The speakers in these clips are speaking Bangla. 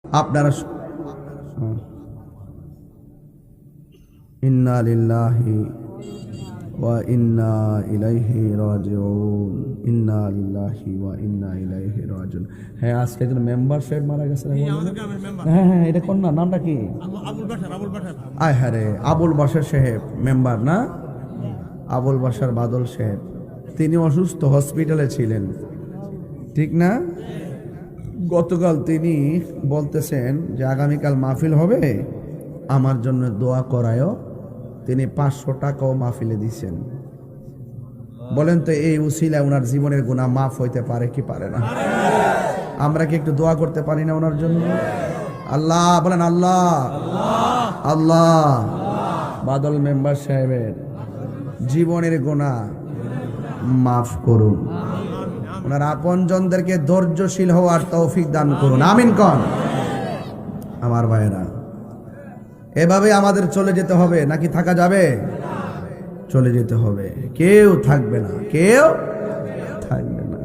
আপনারা ইন্না লিল্লাহি ওয়া ইন্না ইলাইহি রাজিউন, ইন্না লিল্লাহি ওয়া ইন্না ইলাইহি রাজিউন। হ্যাঁ, আজকে একজন মেম্বার সাহেব মারা গেছে। হ্যাঁ হ্যাঁ, এটা কোন নামটা কি? আয় হ্যাঁ রে, আবুল বাশার সাহেব মেম্বার না? আবুল বাশার বাদল সাহেব, তিনি অসুস্থ, হসপিটালে ছিলেন, ঠিক না? গতকাল তিনি বলতেছেন যে আগামীকাল মাহফিল হবে, আমার জন্য দোয়া করায়ও। তিনি 500 টাকাও মাহফিলে দিচ্ছেন। বলেন তো, এই উসিলায় ওনার জীবনের গুনাহ মাফ হইতে পারে কি পারে না? আমরা কি একটু দোয়া করতে পারি না ওনার জন্য? আল্লাহ বলেন, আল্লাহ আল্লাহ বাদল মেম্বার সাহেবের জীবনের গুনাহ মাফ করুন, ওনার আপনজনদেরকে ধৈর্যশীল হওয়ার তৌফিক দান করুন, আমিন কন। আমার ভাইয়েরা, এভাবে আমাদের চলে যেতে হবে নাকি থাকা যাবে? চলে যেতে হবে, কেউ থাকবে না, কেউ থাকবে না।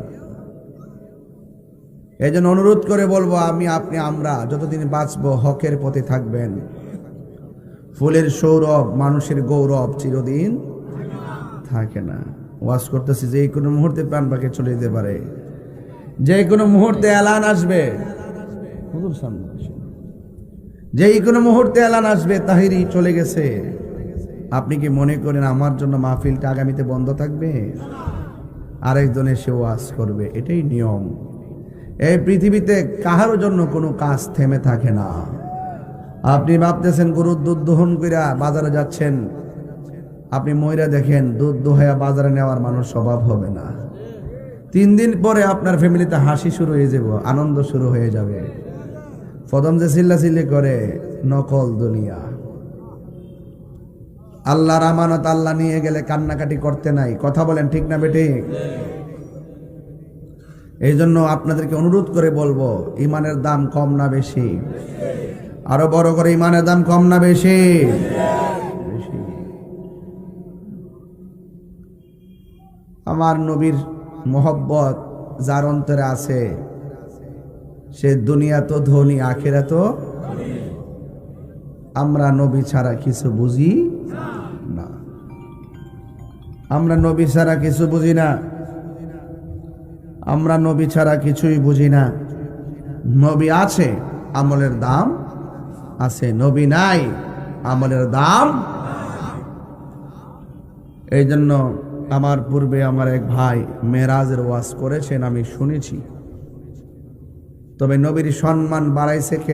এই জন্য অনুরোধ করে বলবো, আমি আপনি আমরা যতদিন বাঁচবো হকের পথে থাকবেন। ফুলের সৌরভ মানুষের গৌরব চিরদিন থাকে না। ওয়াজ করতেছি, যে কোনো মুহূর্তে প্রাণ পাখি চলে যেতে পারে, যে কোনো মুহূর্তে এলান আসবে, যে কোনো মুহূর্তে এলান আসবে তাহিরি চলে গেছে। আপনি কি মনে করেন আমার জন্য মাহফিলটা আগামীতে বন্ধ থাকবে? আরেকজন এসে ওয়াজ করবে, এটাই নিয়ম। এই পৃথিবীতে কাহার জন্য কোনো কাজ থেমে থাকে না। আপনি ভাবতেছেন গরুর দুধ দহন কইরা বাজারে যাচ্ছেন, আপনি ময়রা দেখেন দুধ দোহাইয়া বাজারে নেওয়ার মানুষ স্বভাব হবে না। 3 দিন পরে আপনার ফ্যামিলিতে হাসি শুরু হয়ে যাবে, আনন্দ শুরু হয়ে যাবে। প্রথম যে চিল্লাচিল্লি করে নকল দুনিয়া। আল্লাহর আমানত আল্লাহ নিয়ে গেলে কান্নাকাটি করতে নাই। কথা বলেন ঠিক না বেঠিক? এই জন্য আপনাদেরকে অনুরোধ করে বলবো, ইমানের দাম কম না বেশি? আরো বড় করে, ইমানের দাম কম না বেশি? আমার নবীর মোহব্বত যার অন্তরে আছে, সে দুনিয়া তো ধনী, আখিরা তো। আমরা নবী ছাড়া কিছু বুঝি না, আমরা নবী ছাড়া কিছু বুঝি না, আমরা নবী ছাড়া কিছুই বুঝি না। নবী আছে, আমলের দাম আছে, নবী নাই, আমলের দাম। এই জন্য আমার পূর্বে আমার এক ভাই মেরাজের ওয়াজ করেছেন, আমি শুনেছি। তবে নবীর সম্মান বাড়াইছে কে?